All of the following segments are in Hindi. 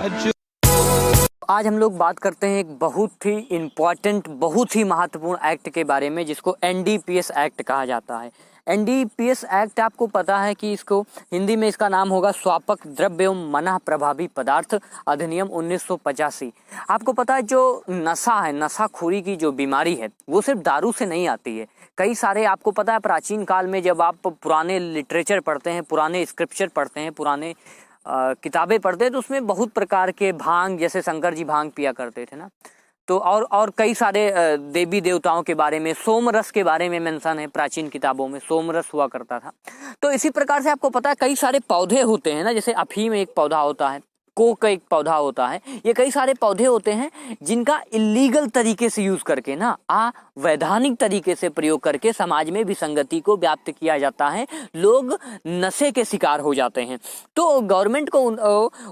आज हम लोग बात करते हैं एक बहुत ही इम्पॉर्टेंट, बहुत ही महत्वपूर्ण एक्ट के बारे में, जिसको एनडीपीएस एक्ट कहा जाता है। एनडीपीएस एक्ट, आपको पता है कि इसको हिंदी में इसका नाम होगा स्वापक द्रव्य एवं मना प्रभावी पदार्थ अधिनियम 1985। आपको पता है जो नशा है, नशाखोरी की जो बीमारी है, वो सिर्फ दारू से नहीं आती है। कई सारे, आपको पता है प्राचीन काल में जब आप पुराने लिटरेचर पढ़ते हैं, पुराने स्क्रिप्चर पढ़ते हैं, पुराने किताबें पढ़ते हैं, तो उसमें बहुत प्रकार के भांग, जैसे शंकर जी भांग पिया करते थे ना, तो और कई सारे देवी देवताओं के बारे में, सोमरस के बारे में मेंशन है प्राचीन किताबों में, सोमरस हुआ करता था। तो इसी प्रकार से आपको पता है कई सारे पौधे होते हैं ना, जैसे अफीम एक पौधा होता है, कोक एक पौधा होता है, ये कई सारे पौधे होते हैं जिनका इलीगल तरीके से यूज करके ना, अवैधानिक तरीके से प्रयोग करके समाज में विसंगति को व्याप्त किया जाता है, लोग नशे के शिकार हो जाते हैं। तो गवर्नमेंट को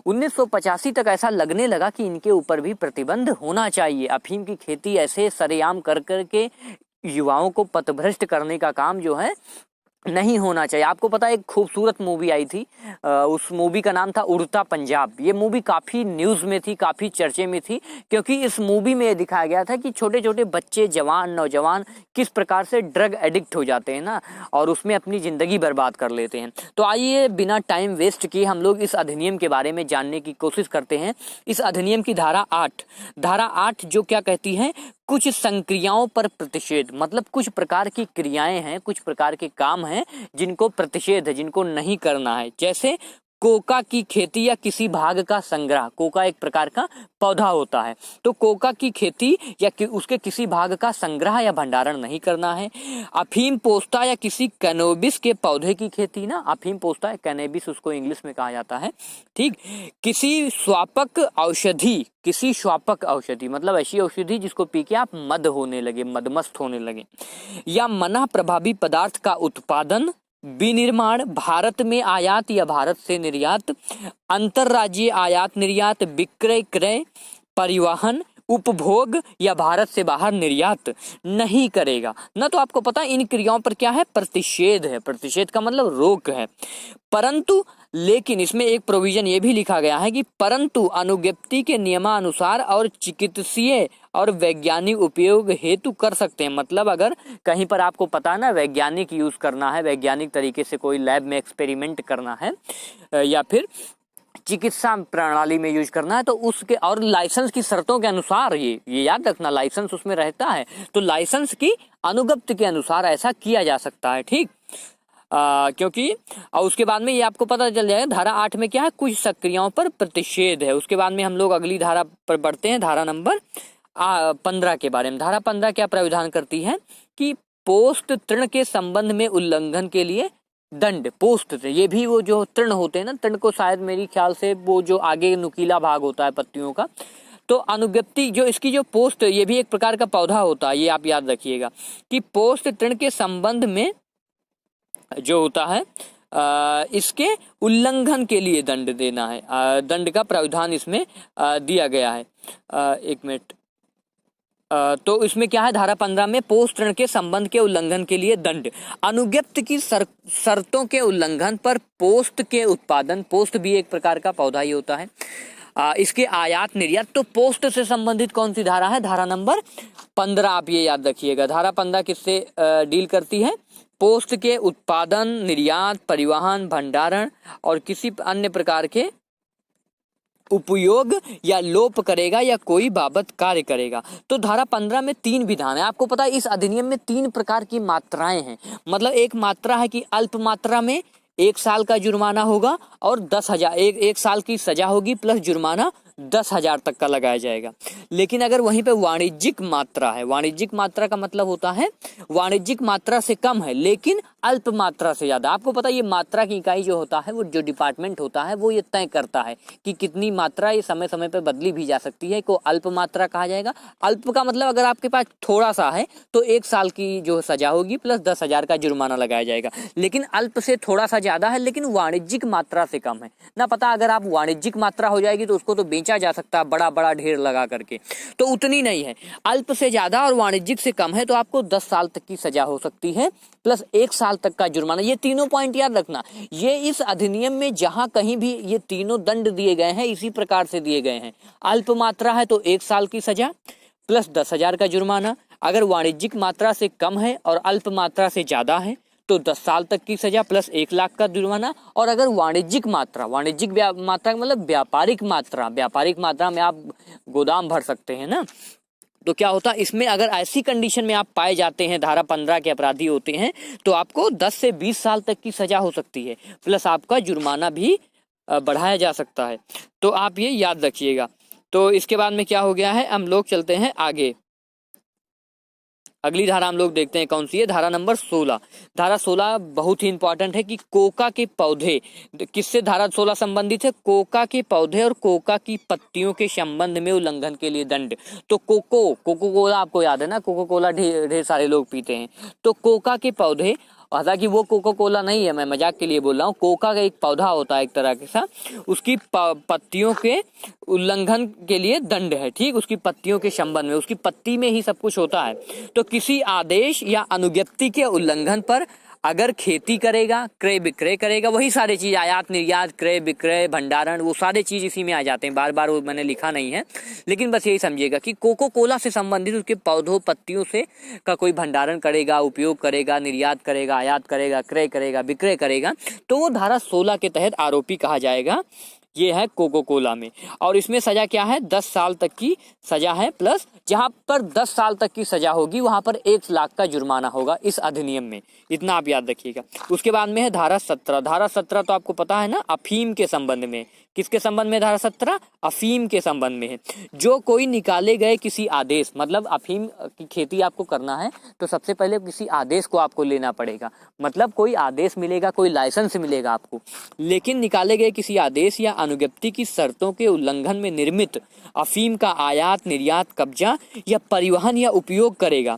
1985 तक ऐसा लगने लगा कि इनके ऊपर भी प्रतिबंध होना चाहिए। अफीम की खेती ऐसे सरेआम कर करके युवाओं को पथभ्रष्ट करने का काम जो है नहीं होना चाहिए। आपको पता है एक खूबसूरत मूवी आई थी, उस मूवी का नाम था उड़ता पंजाब। ये मूवी काफ़ी न्यूज़ में थी, काफ़ी चर्चे में थी, क्योंकि इस मूवी में दिखाया गया था कि छोटे छोटे बच्चे, जवान, नौजवान किस प्रकार से ड्रग एडिक्ट हो जाते हैं ना, और उसमें अपनी ज़िंदगी बर्बाद कर लेते हैं। तो आइए बिना टाइम वेस्ट किए हम लोग इस अधिनियम के बारे में जानने की कोशिश करते हैं। इस अधिनियम की धारा 8 जो क्या कहती है, कुछ संक्रियाओं पर प्रतिषेध, मतलब कुछ प्रकार की क्रियाएं हैं, कुछ प्रकार के काम हैं जिनको प्रतिषेध है, जिनको नहीं करना है। जैसे कोका की खेती या किसी भाग का संग्रह, कोका एक प्रकार का पौधा होता है, तो कोका की खेती या उसके किसी भाग का संग्रह या भंडारण नहीं करना है। अफीम पोस्ता या किसी कैनोबिस के पौधे की खेती ना, अफीम पोस्ता या कैनोबिस उसको इंग्लिश में कहा जाता है, ठीक। किसी स्वापक औषधि मतलब ऐसी औषधि जिसको पी के आप मद होने लगे, मदमस्त होने लगे, या मना प्रभावी पदार्थ का उत्पादन, विनिर्माण, भारत में आयात या भारत से निर्यात, अंतरराज्यीय आयात निर्यात, विक्रय क्रय, परिवहन, उपभोग या भारत से बाहर निर्यात नहीं करेगा ना। तो आपको पता है इन क्रियाओं पर क्या है, प्रतिषेध है। प्रतिषेध का मतलब रोक है। परंतु लेकिन इसमें एक प्रोविजन ये भी लिखा गया है कि परंतु अनुज्ञप्ति के नियमानुसार और चिकित्सीय और वैज्ञानिक उपयोग हेतु कर सकते हैं। मतलब अगर कहीं पर आपको पता है ना वैज्ञानिक यूज करना है, वैज्ञानिक तरीके से कोई लैब में एक्सपेरिमेंट करना है या फिर चिकित्सा प्रणाली में यूज करना है, तो उसके और लाइसेंस की शर्तों के अनुसार, ये याद रखना, लाइसेंस उसमें रहता है, तो लाइसेंस की अनुज्ञप्ति के अनुसार ऐसा किया जा सकता है, ठीक। क्योंकि और उसके बाद में ये आपको पता चल जाएगा धारा 8 में क्या है, कुछ सक्रियाओं पर प्रतिषेध है। उसके बाद में हम लोग अगली धारा पर बढ़ते हैं, धारा नंबर 15 के बारे में। धारा 15 क्या प्रावधान करती है कि पोस्ट तृण के संबंध में उल्लंघन के लिए दंड, पोस्ट से, ये भी वो जो तृण होते हैं ना, तृण को शायद मेरी ख्याल से वो जो आगे नुकीला भाग होता है पत्तियों का, तो अनुज्ञप्ति जो इसकी जो पोस्ट, ये भी एक प्रकार का पौधा होता है, ये आप याद रखिएगा कि पोस्ट तृण के संबंध में जो होता है इसके उल्लंघन के लिए दंड देना है। दंड का प्रावधान इसमें दिया गया है। एक मिनट, तो इसमें क्या है, धारा 15 में पोस्ट ऋण के संबंध के उल्लंघन के लिए दंड, अनुज्ञप्ति की शर्तों के उल्लंघन पर पोस्ट के उत्पादन, पोस्ट भी एक प्रकार का पौधा ही होता है, इसके आयात निर्यात। तो पोस्ट से संबंधित कौन सी धारा है, धारा नंबर 15, आप ये याद रखिएगा। धारा 15 किससे डील करती है, पोस्ट के उत्पादन, निर्यात, परिवहन, भंडारण और किसी अन्य प्रकार के उपयोग या लोप करेगा या कोई बाबत कार्य करेगा। तो धारा 15 में 3 विधान है। आपको पता है इस अधिनियम में 3 प्रकार की मात्राएं हैं। मतलब एक मात्रा है कि अल्प मात्रा में 1 साल का जुर्माना होगा और 10,000 एक साल की सजा होगी प्लस जुर्माना 10,000 तक का लगाया जाएगा। लेकिन अगर वहीं पे वाणिज्यिक मात्रा है, वाणिज्यिक मात्रा का मतलब होता है वाणिज्यिक मात्रा से कम है लेकिन अल्प मात्रा से ज्यादा। आपको पता है ये मात्रा की इकाई जो होता है, वो जो डिपार्टमेंट होता है वो ये तय करता है कि कितनी मात्रा, ये समय समय पर बदली भी जा सकती है, को अल्प मात्रा कहा जाएगा। अल्प का मतलब अगर आपके पास थोड़ा सा है तो 1 साल की जो सजा होगी प्लस 10,000 का जुर्माना लगाया जाएगा। लेकिन अल्प से थोड़ा सा ज्यादा है लेकिन वाणिज्यिक मात्रा से कम है ना। पता अगर आप वाणिज्यिक मात्रा हो जाएगी तो उसको तो बेचा जा सकता है बड़ा बड़ा ढेर लगा करके, तो उतनी नहीं है। अल्प से ज्यादा और वाणिज्यिक से कम है तो आपको 10 साल तक की सजा हो सकती है प्लस 1 साल साल तक का जुर्माना। ये तीनों पॉइंट याद रखना, ये इस अधिनियम में जहां कहीं भी ये तीनों दंड दिए गए हैं इसी प्रकार से दिए गए हैं। अल्प मात्रा है तो 1 साल की सजा प्लस 10,000 का जुर्माना, अगर वाणिज्यिक मात्रा से कम है और अल्प मात्रा से ज्यादा है तो 10 साल तक की सजा प्लस 1 लाख का जुर्माना, और अगर वाणिज्यिक मात्रा मतलब व्यापारिक मात्रा में आप गोदाम भर सकते हैं ना, तो क्या होता है इसमें अगर ऐसी कंडीशन में आप पाए जाते हैं, धारा 15 के अपराधी होते हैं, तो आपको 10 से 20 साल तक की सजा हो सकती है, प्लस आपका जुर्माना भी बढ़ाया जा सकता है। तो आप ये याद रखिएगा। तो इसके बाद में क्या हो गया है, हम लोग चलते हैं आगे। अगली धारा हम लोग देखते हैं कौन सी है, धारा नंबर 16। धारा 16 बहुत ही इंपॉर्टेंट है कि कोका के पौधे, किससे धारा 16 संबंधित है, कोका के पौधे और कोका की पत्तियों के संबंध में उल्लंघन के लिए दंड। तो कोको कोला आपको याद है ना, कोको कोला ढेर सारे लोग पीते हैं, तो कोका के पौधे, हालांकि वो कोको कोला नहीं है, मैं मजाक के लिए बोल रहा हूँ, कोका का एक पौधा होता है एक तरह के सा, उसकी पत्तियों के उल्लंघन के लिए दंड है, ठीक, उसकी पत्तियों के संबंध में, उसकी पत्ती में ही सब कुछ होता है। तो किसी आदेश या अनुज्ञप्ति के उल्लंघन पर अगर खेती करेगा, क्रय विक्रय करेगा, वही सारे चीज आयात निर्यात क्रय विक्रय भंडारण, वो सारे चीज इसी में आ जाते हैं, बार बार वो मैंने लिखा नहीं है, लेकिन बस यही समझिएगा कि कोको कोला से संबंधित उसके पौधों पत्तियों से का कोई भंडारण करेगा, उपयोग करेगा, निर्यात करेगा, आयात करेगा, क्रय करेगा, विक्रय करेगा, तो वो धारा 16 के तहत आरोपी कहा जाएगा। ये है कोको कोला में, और इसमें सजा क्या है, 10 साल तक की सजा है, प्लस जहां पर 10 साल तक की सजा होगी वहां पर 1 लाख का जुर्माना होगा इस अधिनियम में, इतना आप याद रखिएगा। उसके बाद में है धारा 17। धारा 17 तो आपको पता है ना, अफीम के संबंध में, किसके संबंध में धारा 17, अफीम के संबंध में है। जो कोई निकाले गए किसी आदेश, मतलब अफीम की खेती आपको करना है तो सबसे पहले किसी आदेश को आपको लेना पड़ेगा, मतलब कोई आदेश मिलेगा, कोई लाइसेंस मिलेगा आपको, लेकिन निकाले गए किसी आदेश या अनुज्ञप्ति की शर्तों के उल्लंघन में निर्मित अफीम का आयात निर्यात कब्जा या परिवहन या उपयोग करेगा।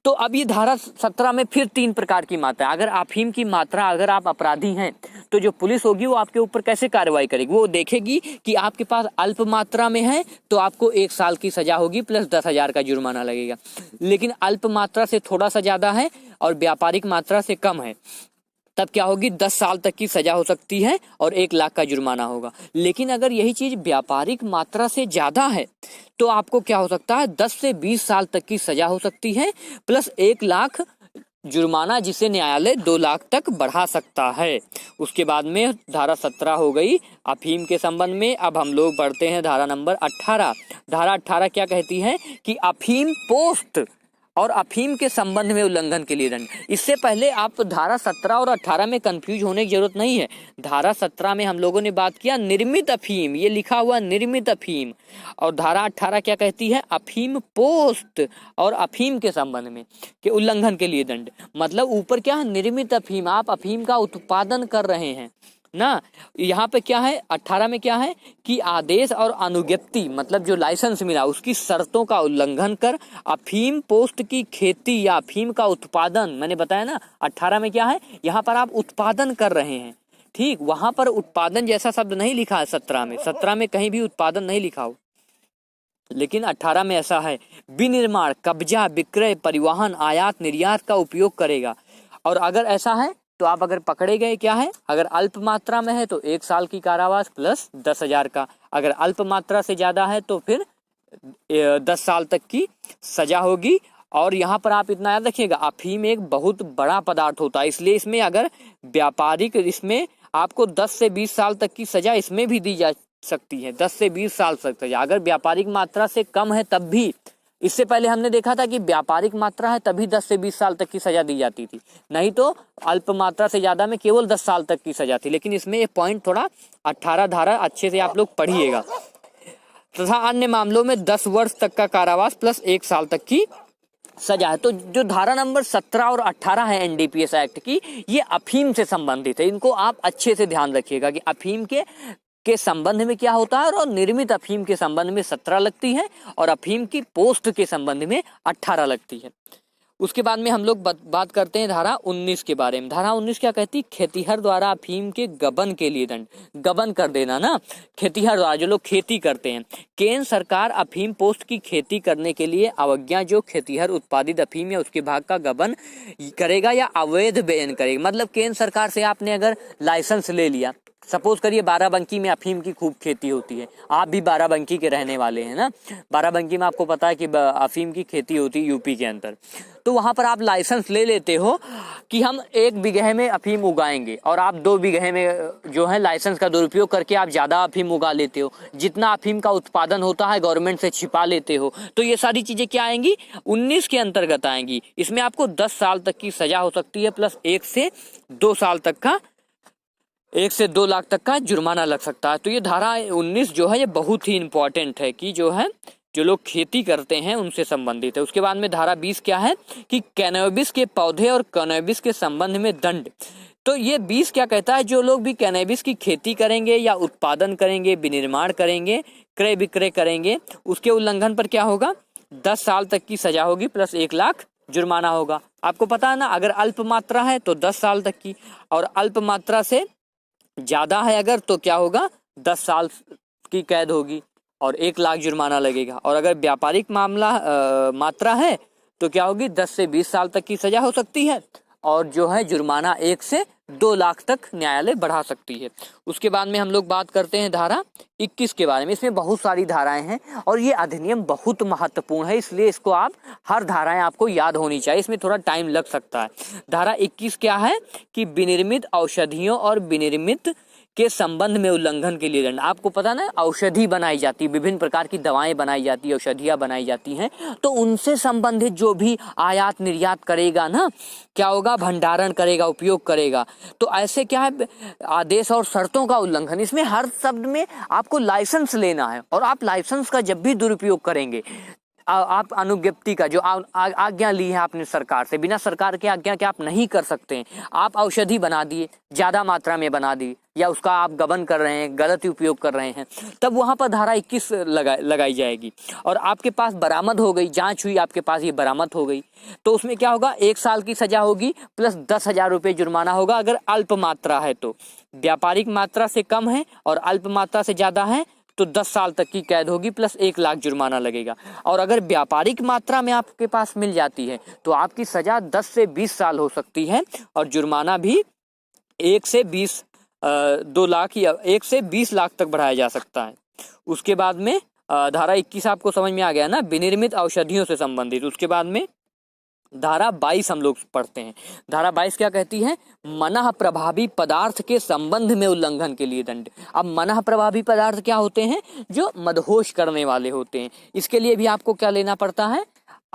तो अब ये धारा 17 में फिर 3 प्रकार की मात्रा, अगर अफीम की मात्रा, अगर आप अपराधी हैं तो जो पुलिस होगी वो आपके ऊपर कैसे कार्रवाई करेगी, वो देखेगी कि आपके पास अल्प मात्रा में है तो आपको 1 साल की सजा होगी प्लस 10,000 का जुर्माना लगेगा, लेकिन अल्प मात्रा से थोड़ा सा ज्यादा है और व्यापारिक मात्रा से कम है तब क्या होगी, 10 साल तक की सजा हो सकती है और 1 लाख का जुर्माना होगा। लेकिन अगर यही चीज व्यापारिक मात्रा से ज्यादा है तो आपको क्या हो सकता है, 10 से 20 साल तक की सजा हो सकती है प्लस 1 लाख जुर्माना, जिसे न्यायालय 2 लाख तक बढ़ा सकता है। उसके बाद में धारा 17 हो गई अफीम के संबंध में। अब हम लोग बढ़ते हैं धारा नंबर 18। धारा 18 क्या कहती है कि अफीम पोस्ट और अफीम के संबंध में उल्लंघन के लिए दंड। इससे पहले आप धारा 17 और 18 में कंफ्यूज होने की जरूरत नहीं है। धारा 17 में हम लोगों ने बात किया निर्मित अफीम, ये लिखा हुआ निर्मित अफीम, और धारा 18 क्या कहती है, अफीम पोस्ट और अफीम के संबंध में के उल्लंघन के लिए दंड। मतलब ऊपर क्या है, निर्मित अफीम, आप अफीम का उत्पादन कर रहे हैं ना, यहाँ पे क्या है 18 में क्या है कि आदेश और अनुज्ञप्ति, मतलब जो लाइसेंस मिला उसकी शर्तों का उल्लंघन कर अफीम पोस्ट की खेती या अफीम का उत्पादन, मैंने बताया ना 18 में क्या है, यहाँ पर आप उत्पादन कर रहे हैं, ठीक, वहां पर उत्पादन जैसा शब्द नहीं लिखा है 17 में कहीं भी उत्पादन नहीं लिखा हो, लेकिन 18 में ऐसा है, विनिर्माण कब्जा विक्रय परिवहन आयात निर्यात का उपयोग करेगा। और अगर ऐसा है तो आप अगर पकड़े गए क्या है, अगर अल्प मात्रा में है तो 1 साल की कारावास प्लस 10,000 का, अगर अल्प मात्रा से ज्यादा है तो फिर 10 साल तक की सजा होगी। और यहाँ पर आप इतना याद रखिएगा, अफीम एक बहुत बड़ा पदार्थ होता है, इसलिए इसमें अगर व्यापारिक, इसमें आपको 10 से 20 साल तक की सजा इसमें भी दी जा सकती है, 10 से 20 साल तक सजा। अगर व्यापारिक मात्रा से कम है तब भी, इससे पहले हमने देखा था कि व्यापारिक मात्रा है तभी 10 से 20 साल तक की सजा दी जाती थी, नहीं तो अल्प मात्रा से ज्यादा में केवल 10 साल तक की सजा थी। लेकिन इसमें ये पॉइंट थोड़ा 18 धारा अच्छे से आप लोग पढ़िएगा। तथा अन्य मामलों में 10 वर्ष तक का कारावास प्लस 1 साल तक की सजा है। तो जो धारा नंबर 17 और 18 है एनडीपीएस एक्ट की, ये अफीम से संबंधित है, इनको आप अच्छे से ध्यान रखिएगा कि अफीम के संबंध में क्या होता है, और निर्मित अफीम के संबंध में 17 लगती है और अफीम की पोस्ट के संबंध में 18 लगती है। उसके बाद में हम लोग बात करते हैं धारा 19 के बारे में। धारा 19 क्या कहती है? खेतीहर द्वारा अफीम के गबन के लिए दंड। गबन कर देना ना, खेतीहर द्वारा, जो लोग खेती करते हैं। केंद्र सरकार अफीम पोस्ट की खेती करने के लिए अवज्ञा जो खेतीहर उत्पादित अफीम या उसके भाग का गबन करेगा या अवैध बेचन करेगा। मतलब केंद्र सरकार से आपने अगर लाइसेंस ले लिया, सपोज करिए बाराबंकी में अफीम की खूब खेती होती है, आप भी बाराबंकी के रहने वाले हैं ना, बाराबंकी में आपको पता है कि अफीम की खेती होती है यूपी के अंदर। तो वहां पर आप लाइसेंस ले लेते हो कि हम 1 बीघे में अफीम उगाएंगे, और आप 2 बीघे में जो है लाइसेंस का दुरुपयोग करके आप ज्यादा अफीम उगा लेते हो, जितना अफीम का उत्पादन होता है गवर्नमेंट से छिपा लेते हो। तो ये सारी चीजें क्या आएंगी? 19 के अंतर्गत आएंगी। इसमें आपको 10 साल तक की सजा हो सकती है, प्लस 1 से 2 लाख तक का जुर्माना लग सकता है। तो ये धारा 19 जो है ये बहुत ही इंपॉर्टेंट है कि जो है जो लोग खेती करते हैं उनसे संबंधित है। उसके बाद में धारा 20 क्या है कि कैनोबिस के पौधे और कैनोबिस के संबंध में दंड। तो ये 20 क्या कहता है? जो लोग भी कैनोबिस की खेती करेंगे या उत्पादन करेंगे, विनिर्माण करेंगे, क्रय विक्रय करेंगे, उसके उल्लंघन पर क्या होगा? 10 साल तक की सजा होगी, प्लस 1 लाख जुर्माना होगा। आपको पता है ना, अगर अल्प मात्रा है तो 10 साल तक की, और अल्प मात्रा से ज्यादा है अगर तो क्या होगा? 10 साल की कैद होगी और 1 लाख जुर्माना लगेगा। और अगर व्यापारिक मात्रा है तो क्या होगी? 10 से 20 साल तक की सजा हो सकती है, और जो है जुर्माना 1 से 2 लाख तक न्यायालय बढ़ा सकती है। उसके बाद में हम लोग बात करते हैं धारा 21 के बारे में। इसमें बहुत सारी धाराएं हैं और ये अधिनियम बहुत महत्वपूर्ण है, इसलिए इसको आप हर धाराएं आपको याद होनी चाहिए। इसमें थोड़ा टाइम लग सकता है। धारा 21 क्या है कि विनिर्मित औषधियों और विनिर्मित के संबंध में उल्लंघन के लिए दंड। आपको पता ना, औषधि बनाई जाती है, विभिन्न प्रकार की दवाएं बनाई जाती है, औषधियां बनाई जाती हैं, तो उनसे संबंधित जो भी आयात निर्यात करेगा ना, क्या होगा? भंडारण करेगा, उपयोग करेगा। तो ऐसे क्या है? आदेश और शर्तों का उल्लंघन। इसमें हर शब्द में आपको लाइसेंस लेना है, और आप लाइसेंस का जब भी दुरुपयोग करेंगे, आप अनुज्ञप्ति का जो आज्ञा ली है आपने सरकार से, बिना सरकार के आज्ञा के आप नहीं कर सकते हैं। आप औषधि बना दिए, ज्यादा मात्रा में बना दी, या उसका आप गबन कर रहे हैं, गलत उपयोग कर रहे हैं, तब वहां पर धारा 21 लगाई जाएगी। और आपके पास बरामद हो गई, जांच हुई, आपके पास ये बरामद हो गई, तो उसमें क्या होगा? 1 साल की सजा होगी, प्लस 10,000 रुपये जुर्माना होगा अगर अल्प मात्रा है तो। व्यापारिक मात्रा से कम है और अल्प मात्रा से ज्यादा है तो 10 साल तक की कैद होगी, प्लस 1 लाख जुर्माना लगेगा। और अगर व्यापारिक मात्रा में आपके पास मिल जाती है तो आपकी सजा 10 से 20 साल हो सकती है, और जुर्माना भी 1 से 2 लाख या 1 से 20 लाख तक बढ़ाया जा सकता है। उसके बाद में धारा 21 आपको समझ में आ गया ना, विनिर्मित औषधियों से संबंधित। उसके बाद में धारा 22 हम लोग पढ़ते हैं। धारा 22 क्या कहती है? मनः प्रभावी पदार्थ के संबंध में उल्लंघन के लिए दंड। अब मनः प्रभावी पदार्थ क्या होते हैं? जो मदहोश करने वाले होते हैं। इसके लिए भी आपको क्या लेना पड़ता है?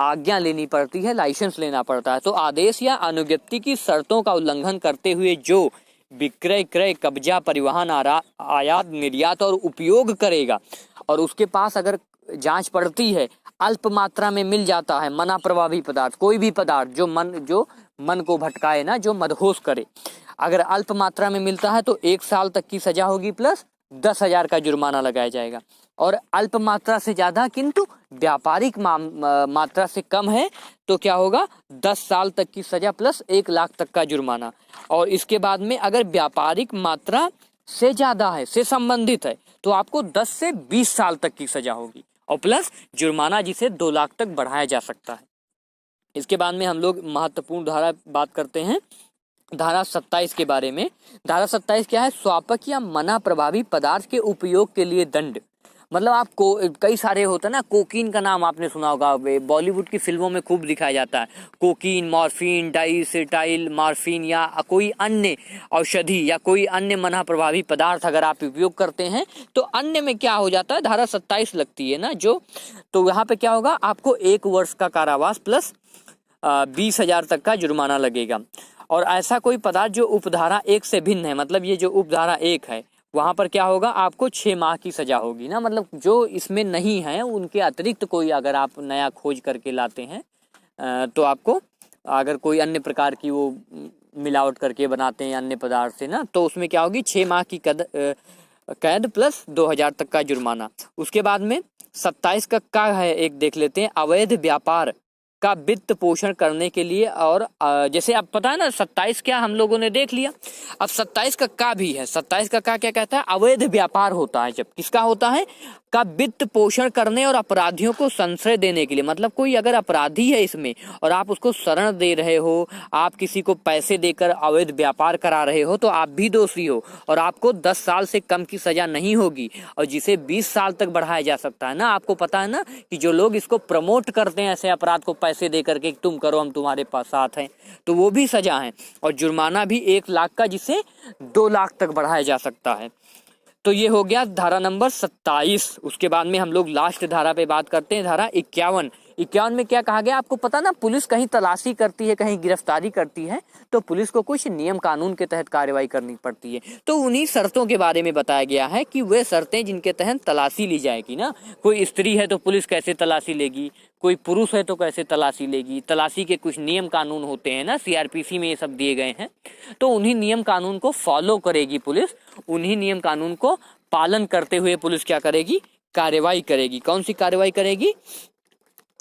आज्ञा लेनी पड़ती है, लाइसेंस लेना पड़ता है। तो आदेश या अनुज्ञप्ति की शर्तों का उल्लंघन करते हुए जो विक्रय, क्रय, कब्जा, परिवहन, आयात, निर्यात और उपयोग करेगा, और उसके पास अगर जांच पड़ती है अल्प मात्रा में मिल जाता है मना प्रभावी पदार्थ, कोई भी पदार्थ जो मन को भटकाए ना, जो मदहोश करे, अगर अल्प मात्रा में मिलता है तो 1 साल तक की सजा होगी, प्लस 10,000 का जुर्माना लगाया जाएगा। और अल्प मात्रा से ज्यादा किंतु व्यापारिक मात्रा से कम है तो क्या होगा? 10 साल तक की सजा प्लस 1 लाख तक का जुर्माना। और इसके बाद में अगर व्यापारिक मात्रा से ज्यादा है, से संबंधित है, तो आपको 10 से 20 साल तक की सजा होगी, और प्लस जुर्माना जिसे 2 लाख तक बढ़ाया जा सकता है। इसके बाद में हम लोग महत्वपूर्ण धारा बात करते हैं, धारा 27 के बारे में। धारा 27 क्या है? स्वापक या मना प्रभावी पदार्थ के उपयोग के लिए दंड। मतलब आपको कई सारे होते हैं ना, कोकीन का नाम आपने सुना होगा, बॉलीवुड की फिल्मों में खूब दिखाया जाता है। कोकीन, मॉर्फिन, डाइसेटाइल मॉर्फिन, या कोई अन्य औषधि या कोई अन्य मना प्रभावी पदार्थ अगर आप उपयोग करते हैं तो अन्य में क्या हो जाता है? धारा 27 लगती है ना जो, तो यहाँ पे क्या होगा? आपको 1 वर्ष का कारावास प्लस 20,000 तक का जुर्माना लगेगा। और ऐसा कोई पदार्थ जो उपधारा 1 से भिन्न है, मतलब ये जो उपधारा 1 है वहां पर क्या होगा? आपको 6 माह की सजा होगी ना, मतलब जो इसमें नहीं है उनके अतिरिक्त कोई अगर आप नया खोज करके लाते हैं तो आपको, अगर कोई अन्य प्रकार की वो मिलावट करके बनाते हैं अन्य पदार्थ से ना, तो उसमें क्या होगी? 6 माह की कैद प्लस 2,000 तक का जुर्माना। उसके बाद में 27 का है, एक देख लेते हैं, अवैध व्यापार का वित्त पोषण करने के लिए। और जैसे आप पता है ना 27 क्या हम लोगों ने देख लिया। अब 27 का भी है। 27 का क्या कहता है? अवैध व्यापार होता है जब किसका होता है? का वित्त पोषण करने और अपराधियों को संशय देने के लिए। मतलब कोई अगर अपराधी है इसमें और आप उसको शरण दे रहे हो, आप किसी को पैसे देकर अवैध व्यापार करा रहे हो, तो आप भी दोषी हो और आपको 10 साल से कम की सजा नहीं होगी और जिसे 20 साल तक बढ़ाया जा सकता है ना। आपको पता है ना कि जो लोग इसको प्रमोट करते हैं ऐसे अपराध को पैसे दे करके तुम करो हम तुम्हारे पास साथ हैं, तो वो भी सजा है। और जुर्माना भी 1 लाख का जिसे 2 लाख तक बढ़ाया जा सकता है। तो ये हो गया धारा नंबर 27। उसके बाद में हम लोग लास्ट धारा पे बात करते हैं, धारा 51। 51 में क्या कहा गया आपको पता ना? पुलिस कहीं तलाशी करती है, कहीं गिरफ्तारी करती है, तो पुलिस को कुछ नियम कानून के तहत कार्रवाई करनी पड़ती है। तो उन्हीं शर्तों के बारे में बताया गया है कि वे शर्तें जिनके तहत तलाशी ली जाएगी ना। कोई स्त्री है तो पुलिस कैसे तलाशी लेगी, कोई पुरुष है तो कैसे तलाशी लेगी, तलाशी के कुछ नियम कानून होते हैं ना, सीआरपीसी में ये सब दिए गए हैं। तो उन्हीं नियम कानून को फॉलो करेगी पुलिस, उन्हीं नियम कानून को पालन करते हुए पुलिस क्या करेगी? कार्रवाई करेगी। कौन सी कार्रवाई करेगी?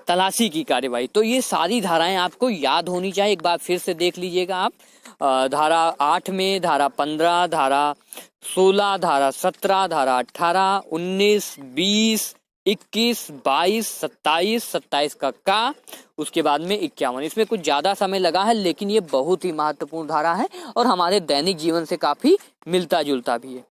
तलाशी की कार्रवाई। तो ये सारी धाराएं आपको याद होनी चाहिए। एक बार फिर से देख लीजिएगा आप। धारा 8 में धारा 15, धारा 16, धारा 17, धारा 18, 19, 20, 21, 22, 27, 27 का उसके बाद में 51। इसमें कुछ ज्यादा समय लगा है लेकिन ये बहुत ही महत्वपूर्ण धारा है और हमारे दैनिक जीवन से काफी मिलता जुलता भी है।